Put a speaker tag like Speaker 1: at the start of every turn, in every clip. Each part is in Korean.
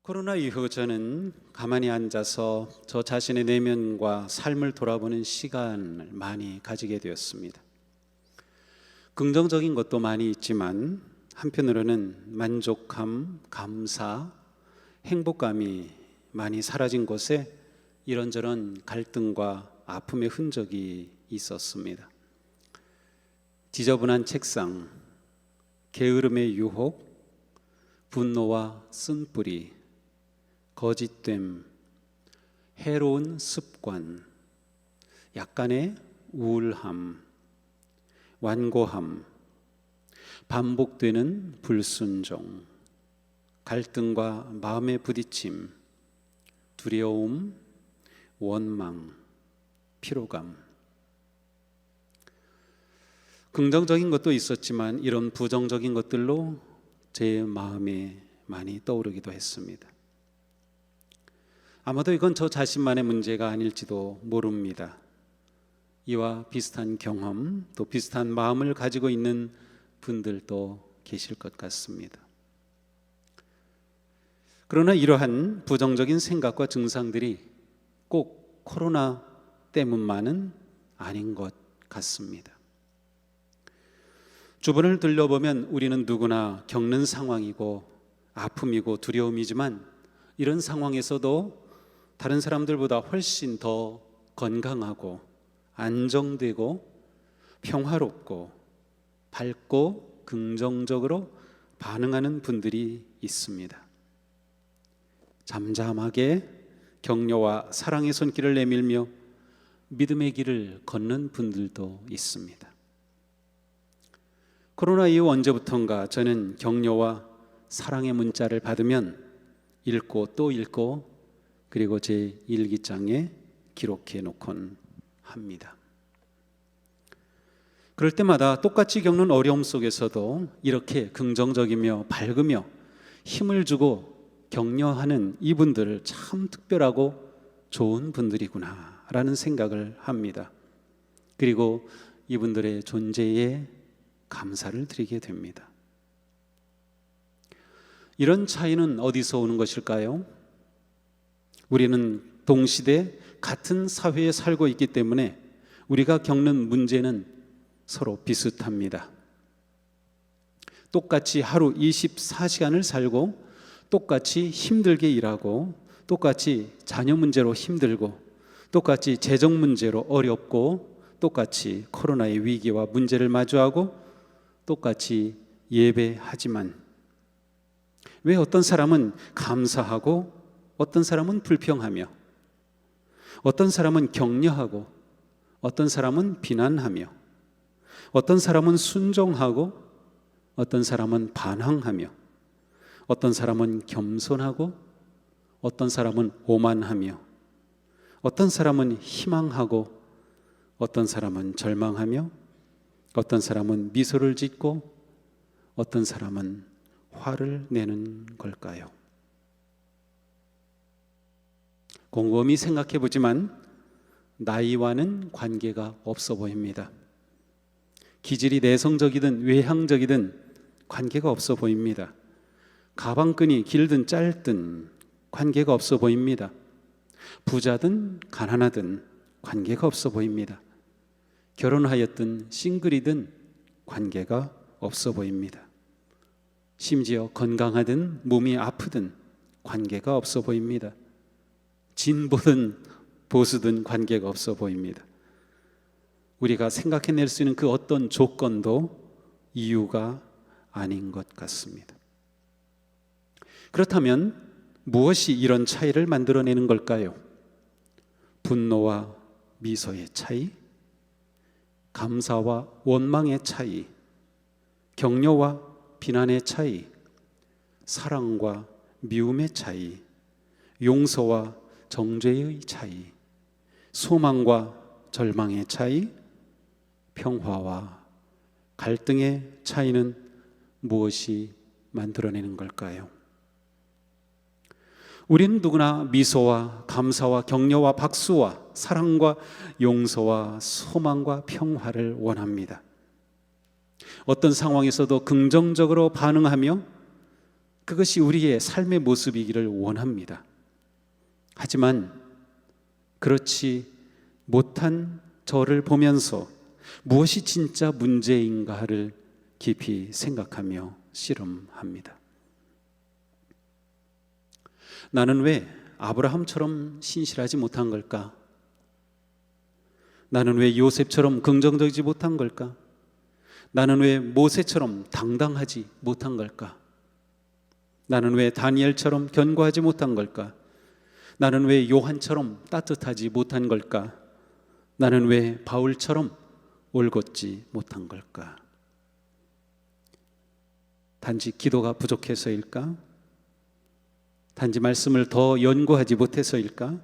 Speaker 1: 코로나 이후 저는 가만히 앉아서 저 자신의 내면과 삶을 돌아보는 시간을 많이 가지게 되었습니다. 긍정적인 것도 많이 있지만 한편으로는 만족감, 감사, 행복감이 많이 사라진 곳에 이런저런 갈등과 아픔의 흔적이 있었습니다. 지저분한 책상, 게으름의 유혹, 분노와 쓴뿌리, 거짓됨, 해로운 습관, 약간의 우울함, 완고함, 반복되는 불순종, 갈등과 마음의 부딪힘, 두려움, 원망, 피로감. 긍정적인 것도 있었지만 이런 부정적인 것들로 제 마음에 많이 떠오르기도 했습니다. 아마도 이건 저 자신만의 문제가 아닐지도 모릅니다. 이와 비슷한 경험, 또 비슷한 마음을 가지고 있는 분들도 계실 것 같습니다. 그러나 이러한 부정적인 생각과 증상들이 꼭 코로나 때문만은 아닌 것 같습니다. 주변을 둘러보면 우리는 누구나 겪는 상황이고 아픔이고 두려움이지만 이런 상황에서도 다른 사람들보다 훨씬 더 건강하고 안정되고 평화롭고 밝고 긍정적으로 반응하는 분들이 있습니다. 잠잠하게 격려와 사랑의 손길을 내밀며 믿음의 길을 걷는 분들도 있습니다. 코로나 이후 언제부턴가 저는 격려와 사랑의 문자를 받으면 읽고 또 읽고 그리고 제 일기장에 기록해 놓곤 합니다. 그럴 때마다 똑같이 겪는 어려움 속에서도 이렇게 긍정적이며 밝으며 힘을 주고 격려하는 이분들 참 특별하고 좋은 분들이구나 라는 생각을 합니다. 그리고 이분들의 존재에 감사를 드리게 됩니다. 이런 차이는 어디서 오는 것일까요? 우리는 동시대 같은 사회에 살고 있기 때문에 우리가 겪는 문제는 서로 비슷합니다. 똑같이 하루 24시간을 살고 똑같이 힘들게 일하고 똑같이 자녀 문제로 힘들고 똑같이 재정 문제로 어렵고 똑같이 코로나의 위기와 문제를 마주하고 똑같이 예배하지만 왜 어떤 사람은 감사하고 어떤 사람은 불평하며 어떤 사람은 격려하고 어떤 사람은 비난하며 어떤 사람은 순종하고 어떤 사람은 반항하며 어떤 사람은 겸손하고 어떤 사람은 오만하며 어떤 사람은 희망하고 어떤 사람은 절망하며 어떤 사람은 미소를 짓고 어떤 사람은 화를 내는 걸까요? 곰곰이 생각해 보지만 나이와는 관계가 없어 보입니다. 기질이 내성적이든 외향적이든 관계가 없어 보입니다. 가방끈이 길든 짧든 관계가 없어 보입니다. 부자든 가난하든 관계가 없어 보입니다. 결혼하였든 싱글이든 관계가 없어 보입니다. 심지어 건강하든 몸이 아프든 관계가 없어 보입니다. 진보든 보수든 관계가 없어 보입니다. 우리가 생각해낼 수 있는 그 어떤 조건도 이유가 아닌 것 같습니다. 그렇다면 무엇이 이런 차이를 만들어내는 걸까요? 분노와 미소의 차이, 감사와 원망의 차이, 격려와 비난의 차이, 사랑과 미움의 차이, 용서와 정죄의 차이, 소망과 절망의 차이, 평화와 갈등의 차이는 무엇이 만들어내는 걸까요? 우리는 누구나 미소와 감사와 격려와 박수와 사랑과 용서와 소망과 평화를 원합니다. 어떤 상황에서도 긍정적으로 반응하며 그것이 우리의 삶의 모습이기를 원합니다. 하지만 그렇지 못한 저를 보면서 무엇이 진짜 문제인가를 깊이 생각하며 씨름합니다. 나는 왜 아브라함처럼 신실하지 못한 걸까? 나는 왜 요셉처럼 긍정적이지 못한 걸까? 나는 왜 모세처럼 당당하지 못한 걸까? 나는 왜 다니엘처럼 견고하지 못한 걸까? 나는 왜 요한처럼 따뜻하지 못한 걸까? 나는 왜 바울처럼 올곧지 못한 걸까? 단지 기도가 부족해서일까? 단지 말씀을 더 연구하지 못해서일까?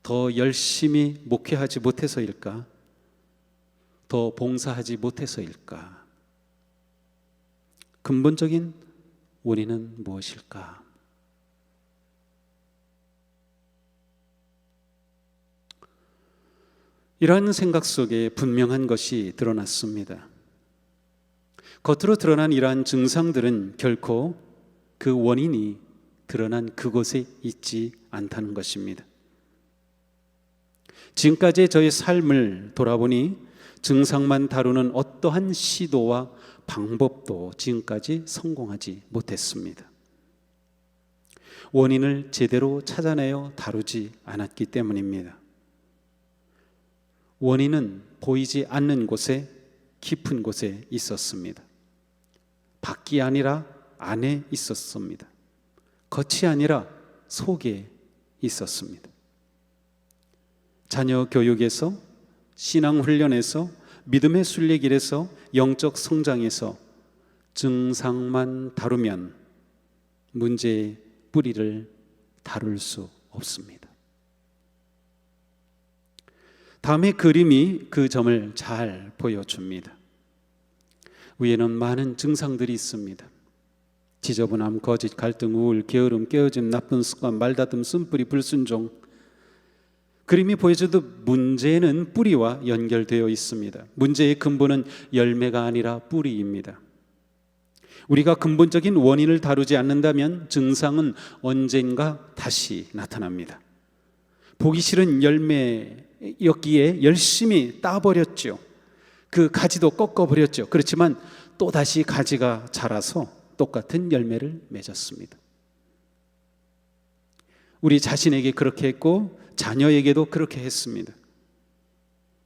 Speaker 1: 더 열심히 목회하지 못해서일까? 더 봉사하지 못해서일까? 근본적인 원인은 무엇일까? 이러한 생각 속에 분명한 것이 드러났습니다. 겉으로 드러난 이러한 증상들은 결코 그 원인이 드러난 그곳에 있지 않다는 것입니다. 지금까지의 저의 삶을 돌아보니 증상만 다루는 어떠한 시도와 방법도 지금까지 성공하지 못했습니다. 원인을 제대로 찾아내어 다루지 않았기 때문입니다. 원인은 보이지 않는 곳에, 깊은 곳에 있었습니다. 밖이 아니라 안에 있었습니다. 겉이 아니라 속에 있었습니다. 자녀 교육에서, 신앙 훈련에서, 믿음의 순례길에서, 영적 성장에서 증상만 다루면 문제의 뿌리를 다룰 수 없습니다. 다음의 그림이 그 점을 잘 보여줍니다. 위에는 많은 증상들이 있습니다. 지저분함, 거짓, 갈등, 우울, 게으름, 깨어짐, 나쁜 습관, 말다툼, 쓴뿌리, 불순종. 그림이 보여줘도 문제는 뿌리와 연결되어 있습니다. 문제의 근본은 열매가 아니라 뿌리입니다. 우리가 근본적인 원인을 다루지 않는다면 증상은 언젠가 다시 나타납니다. 보기 싫은 열매였기에 열심히 따버렸죠. 그 가지도 꺾어버렸죠. 그렇지만 또다시 가지가 자라서 똑같은 열매를 맺었습니다. 우리 자신에게 그렇게 했고 자녀에게도 그렇게 했습니다.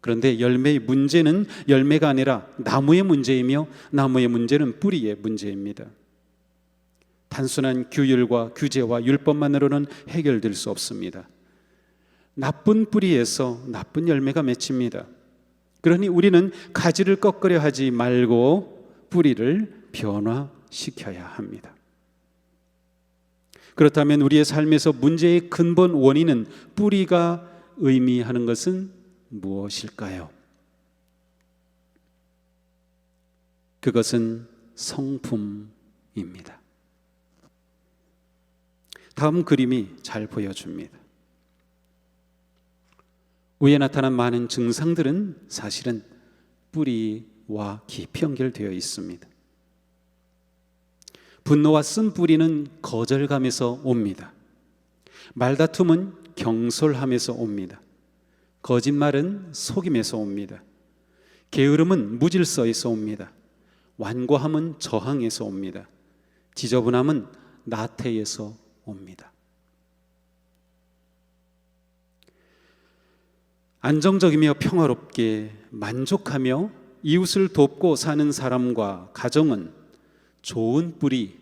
Speaker 1: 그런데 열매의 문제는 열매가 아니라 나무의 문제이며 나무의 문제는 뿌리의 문제입니다. 단순한 규율과 규제와 율법만으로는 해결될 수 없습니다. 나쁜 뿌리에서 나쁜 열매가 맺힙니다. 그러니 우리는 가지를 꺾으려 하지 말고 뿌리를 변화시켜야 합니다. 그렇다면 우리의 삶에서 문제의 근본 원인은, 뿌리가 의미하는 것은 무엇일까요? 그것은 성품입니다. 다음 그림이 잘 보여줍니다. 위에 나타난 많은 증상들은 사실은 뿌리와 깊이 연결되어 있습니다. 분노와 쓴뿌리는 거절감에서 옵니다. 말다툼은 경솔함에서 옵니다. 거짓말은 속임에서 옵니다. 게으름은 무질서에서 옵니다. 완고함은 저항에서 옵니다. 지저분함은 나태에서 옵니다. 안정적이며 평화롭게 만족하며 이웃을 돕고 사는 사람과 가정은 좋은 뿌리,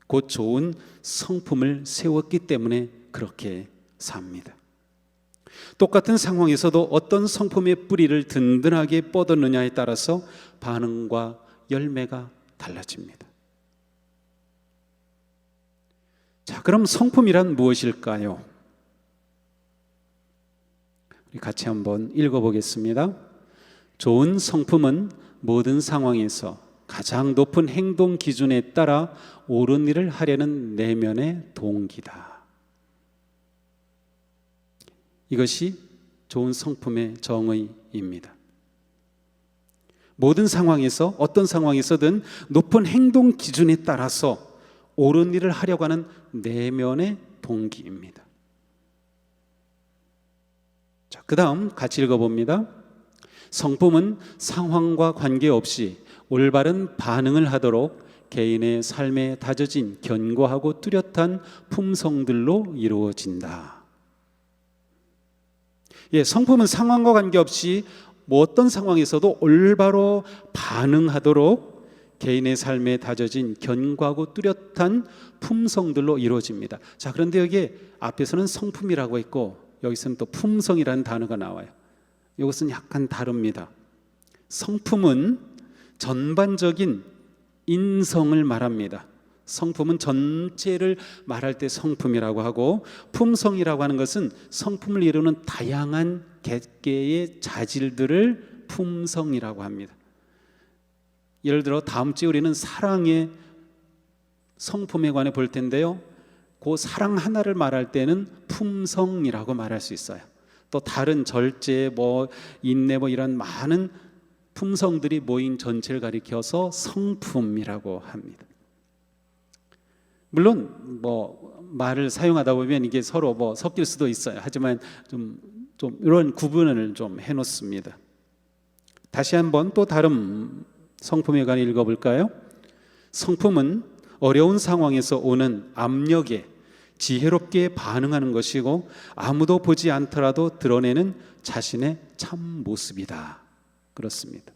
Speaker 1: 곧 좋은 성품을 세웠기 때문에 그렇게 삽니다. 똑같은 상황에서도 어떤 성품의 뿌리를 든든하게 뻗었느냐에 따라서 반응과 열매가 달라집니다. 자, 그럼 성품이란 무엇일까요? 우리 같이 한번 읽어보겠습니다. 좋은 성품은 모든 상황에서 가장 높은 행동 기준에 따라 옳은 일을 하려는 내면의 동기다. 이것이 좋은 성품의 정의입니다. 모든 상황에서, 어떤 상황에서든 높은 행동 기준에 따라서 옳은 일을 하려고 하는 내면의 동기입니다. 자, 그 다음 같이 읽어봅니다. 성품은 상황과 관계없이 올바른 반응을 하도록 개인의 삶에 다져진 견고하고 뚜렷한 품성들로 이루어진다. 예, 성품은 상황과 관계없이 어떤 상황에서도 올바로 반응하도록 개인의 삶에 다져진 견고하고 뚜렷한 품성들로 이루어집니다. 자, 그런데 여기에 앞에서는 성품이라고 했고 여기서는 또 품성이라는 단어가 나와요. 이것은 약간 다릅니다. 성품은 전반적인 인성을 말합니다. 성품은 전체를 말할 때 성품이라고 하고, 품성이라고 하는 것은 성품을 이루는 다양한 개개의 자질들을 품성이라고 합니다. 예를 들어 다음 주에 우리는 사랑의 성품에 관해 볼 텐데요, 그 사랑 하나를 말할 때는 품성이라고 말할 수 있어요. 또 다른 절제, 인내, 이런 많은 품성들이 모인 전체를 가리켜서 성품이라고 합니다. 물론 말을 사용하다 보면 이게 서로 섞일 수도 있어요. 하지만 좀 이런 구분을 좀 해놓습니다. 다시 한번 또 다른 성품에 관해 읽어볼까요? 성품은 어려운 상황에서 오는 압력에 지혜롭게 반응하는 것이고, 아무도 보지 않더라도 드러내는 자신의 참 모습이다. 그렇습니다.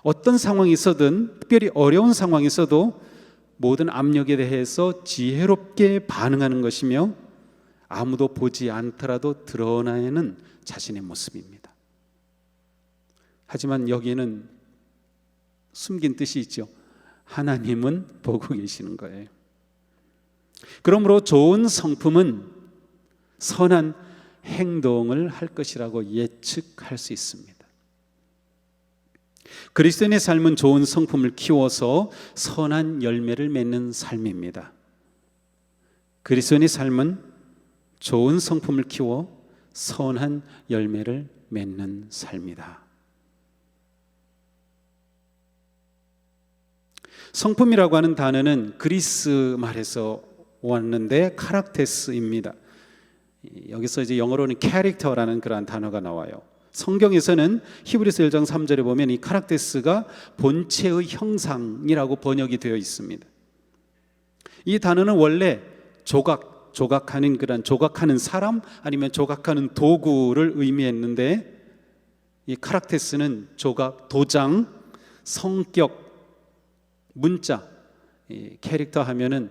Speaker 1: 어떤 상황이 있어든, 특별히 어려운 상황이 있어도 모든 압력에 대해서 지혜롭게 반응하는 것이며, 아무도 보지 않더라도 드러내는 자신의 모습입니다. 하지만 여기에는 숨긴 뜻이 있죠. 하나님은 보고 계시는 거예요. 그러므로 좋은 성품은 선한 행동을 할 것이라고 예측할 수 있습니다. 그리스도인의 삶은 좋은 성품을 키워서 선한 열매를 맺는 삶입니다. 그리스도인의 삶은 좋은 성품을 키워 선한 열매를 맺는 삶이다. 성품이라고 하는 단어는 그리스 말에서 왔는데 카락테스입니다. 여기서 이제 영어로는 캐릭터라는 그러한 단어가 나와요. 성경에서는 히브리서 1장 3절에 보면 이 카락테스가 본체의 형상이라고 번역이 되어 있습니다. 이 단어는 원래 조각하는 사람 아니면 조각하는 도구를 의미했는데, 이 카락테스는 조각, 도장, 성격, 문자, 캐릭터 하면은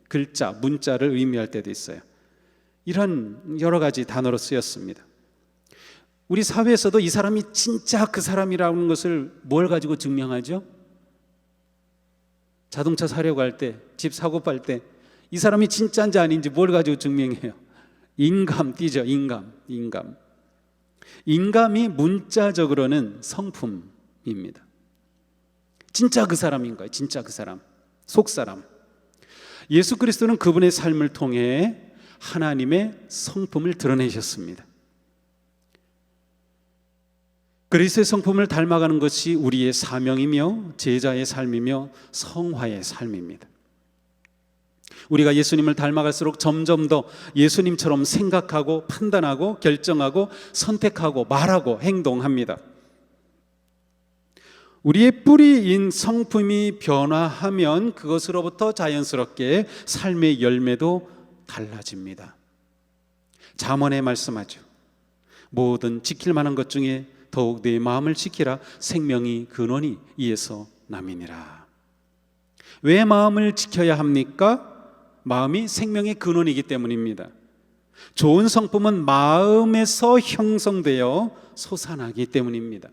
Speaker 1: 글자, 문자를 의미할 때도 있어요. 이런 여러 가지 단어로 쓰였습니다. 우리 사회에서도 이 사람이 진짜 그 사람이라는 것을 뭘 가지고 증명하죠? 자동차 사려고 할 때, 집 사고 팔 때 이 사람이 진짜인지 아닌지 뭘 가지고 증명해요? 인감 띄죠. 인감이 문자적으로는 성품입니다. 진짜 그 사람인 거예요. 진짜 그 사람, 속사람. 예수 그리스도는 그분의 삶을 통해 하나님의 성품을 드러내셨습니다. 그리스도의 성품을 닮아가는 것이 우리의 사명이며 제자의 삶이며 성화의 삶입니다. 우리가 예수님을 닮아갈수록 점점 더 예수님처럼 생각하고 판단하고 결정하고 선택하고 말하고 행동합니다. 우리의 뿌리인 성품이 변화하면 그것으로부터 자연스럽게 삶의 열매도 달라집니다. 잠언에 말씀하죠. 모든 지킬 만한 것 중에 더욱 내 마음을 지키라. 생명이 근원이 이에서 남이니라. 왜 마음을 지켜야 합니까? 마음이 생명의 근원이기 때문입니다. 좋은 성품은 마음에서 형성되어 솟아나기 때문입니다.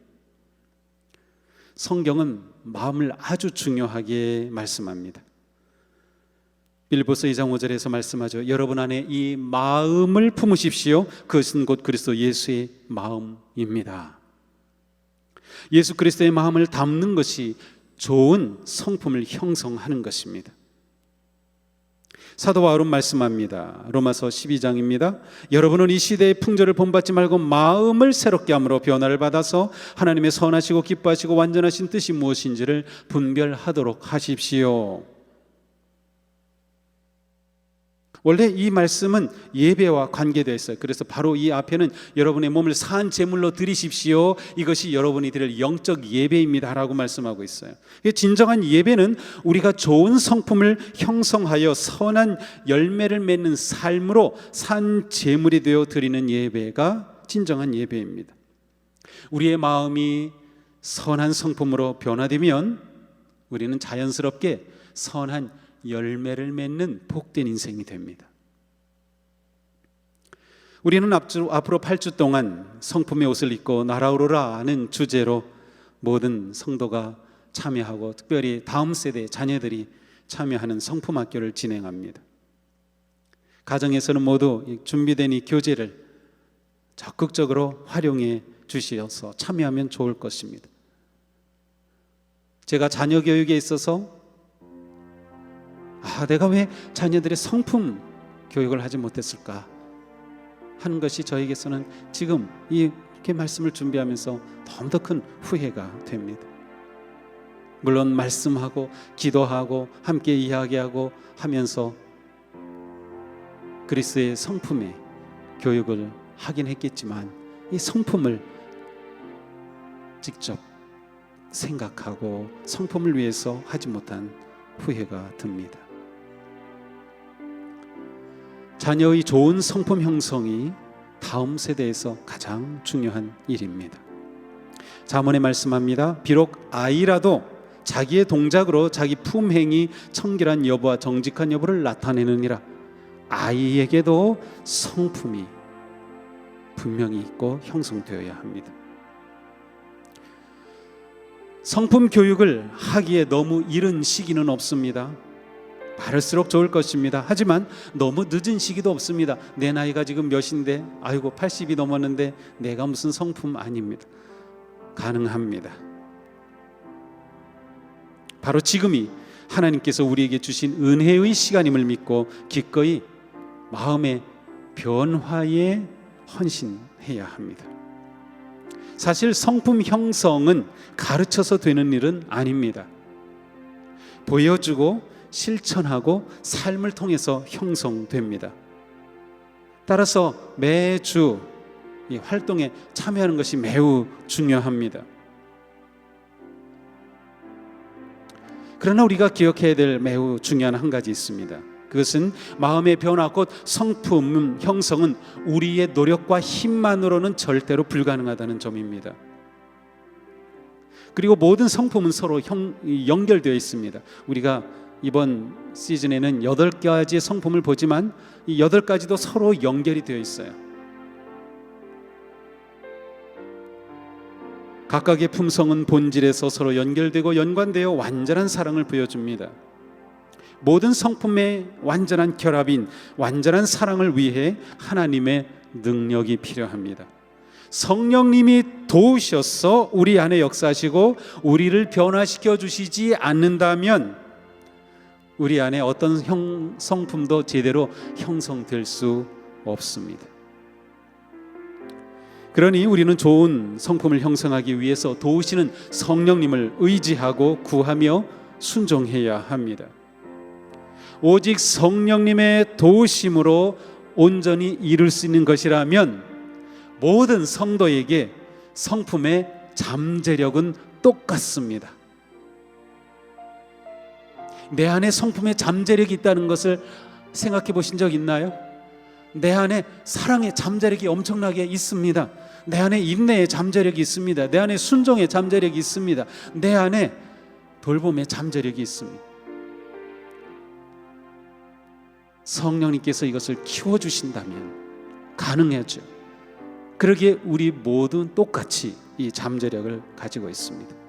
Speaker 1: 성경은 마음을 아주 중요하게 말씀합니다. 빌립보서 2장 5절에서 말씀하죠. 여러분 안에 이 마음을 품으십시오. 그것은 곧 그리스도 예수의 마음입니다. 예수 그리스도의 마음을 담는 것이 좋은 성품을 형성하는 것입니다. 사도 바울은 말씀합니다. 로마서 12장입니다. 여러분은 이 시대의 풍조를 본받지 말고 마음을 새롭게 함으로 변화를 받아서 하나님의 선하시고 기뻐하시고 완전하신 뜻이 무엇인지를 분별하도록 하십시오. 원래 이 말씀은 예배와 관계되어 있어요. 그래서 바로 이 앞에는 여러분의 몸을 산 제물로 드리십시오. 이것이 여러분이 드릴 영적 예배입니다 라고 말씀하고 있어요. 진정한 예배는 우리가 좋은 성품을 형성하여 선한 열매를 맺는 삶으로 산 제물이 되어 드리는 예배가 진정한 예배입니다. 우리의 마음이 선한 성품으로 변화되면 우리는 자연스럽게 선한 열매를 맺는 복된 인생이 됩니다. 우리는 앞으로 8주 동안 성품의 옷을 입고 날아오르라는 주제로 모든 성도가 참여하고 특별히 다음 세대 자녀들이 참여하는 성품학교를 진행합니다. 가정에서는 모두 준비된 이 교재를 적극적으로 활용해 주셔서 참여하면 좋을 것입니다. 제가 자녀 교육에 있어서 내가 왜 자녀들의 성품 교육을 하지 못했을까 하는 것이 저에게서는 지금 이렇게 말씀을 준비하면서 너무 큰 후회가 됩니다. 물론 말씀하고 기도하고 함께 이야기하고 하면서 그리스도의 성품의 교육을 하긴 했겠지만 이 성품을 직접 생각하고 성품을 위해서 하지 못한 후회가 듭니다. 자녀의 좋은 성품 형성이 다음 세대에서 가장 중요한 일입니다. 잠언에 말씀합니다. 비록 아이라도 자기의 동작으로 자기 품행이 청결한 여부와 정직한 여부를 나타내느니라. 아이에게도 성품이 분명히 있고 형성되어야 합니다. 성품 교육을 하기에 너무 이른 시기는 없습니다. 바를수록 좋을 것입니다. 하지만 너무 늦은 시기도 없습니다. 내 나이가 지금 몇인데 80이 넘었는데 내가 무슨 성품 아닙니다. 가능합니다. 바로 지금이 하나님께서 우리에게 주신 은혜의 시간임을 믿고 기꺼이 마음의 변화에 헌신해야 합니다. 사실 성품 형성은 가르쳐서 되는 일은 아닙니다. 보여주고 실천하고 삶을 통해서 형성됩니다. 따라서 매주 이 활동에 참여하는 것이 매우 중요합니다. 그러나 우리가 기억해야 될 매우 중요한 한 가지 있습니다. 그것은 마음의 변화 곧 성품 형성은 우리의 노력과 힘만으로는 절대로 불가능하다는 점입니다. 그리고 모든 성품은 서로 연결되어 있습니다. 우리가 이번 시즌에는 8가지의 성품을 보지만 이 8가지도 서로 연결이 되어 있어요. 각각의 품성은 본질에서 서로 연결되고 연관되어 완전한 사랑을 보여줍니다. 모든 성품의 완전한 결합인 완전한 사랑을 위해 하나님의 능력이 필요합니다. 성령님이 도우셔서 우리 안에 역사하시고 우리를 변화시켜 주시지 않는다면 우리 안에 어떤 성품도 제대로 형성될 수 없습니다. 그러니 우리는 좋은 성품을 형성하기 위해서 도우시는 성령님을 의지하고 구하며 순종해야 합니다. 오직 성령님의 도우심으로 온전히 이룰 수 있는 것이라면 모든 성도에게 성품의 잠재력은 똑같습니다. 내 안에 성품의 잠재력이 있다는 것을 생각해 보신 적 있나요? 내 안에 사랑의 잠재력이 엄청나게 있습니다. 내 안에 인내의 잠재력이 있습니다. 내 안에 순종의 잠재력이 있습니다. 내 안에 돌봄의 잠재력이 있습니다. 성령님께서 이것을 키워주신다면 가능하죠. 그러기에 우리 모두 똑같이 이 잠재력을 가지고 있습니다.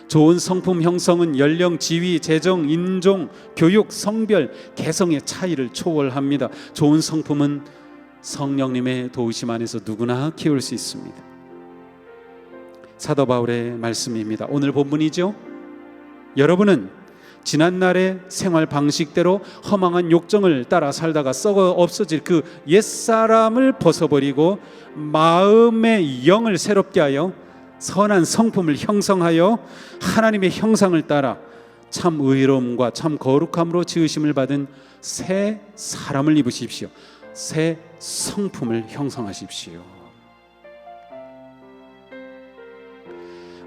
Speaker 1: 좋은 성품 형성은 연령, 지위, 재정, 인종, 교육, 성별, 개성의 차이를 초월합니다. 좋은 성품은 성령님의 도우심 안에서 누구나 키울 수 있습니다. 사도 바울의 말씀입니다. 오늘 본문이죠. 여러분은 지난날의 생활 방식대로 허망한 욕정을 따라 살다가 썩어 없어질 그 옛사람을 벗어버리고 마음의 영을 새롭게 하여 선한 성품을 형성하여 하나님의 형상을 따라 참 의로움과 참 거룩함으로 지으심을 받은 새 사람을 입으십시오. 새 성품을 형성하십시오.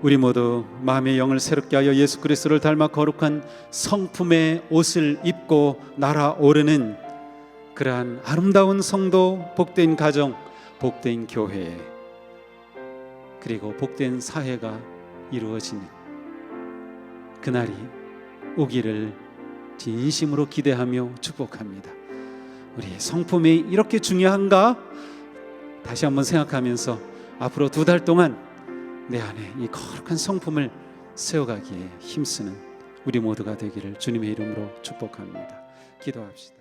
Speaker 1: 우리 모두 마음의 영을 새롭게 하여 예수 그리스도를 닮아 거룩한 성품의 옷을 입고 날아오르는 그러한 아름다운 성도, 복된 가정, 복된 교회, 그리고 복된 사회가 이루어지는 그날이 오기를 진심으로 기대하며 축복합니다. 우리 성품이 이렇게 중요한가? 다시 한번 생각하면서 앞으로 2달 동안 내 안에 이 거룩한 성품을 세워가기에 힘쓰는 우리 모두가 되기를 주님의 이름으로 축복합니다. 기도합시다.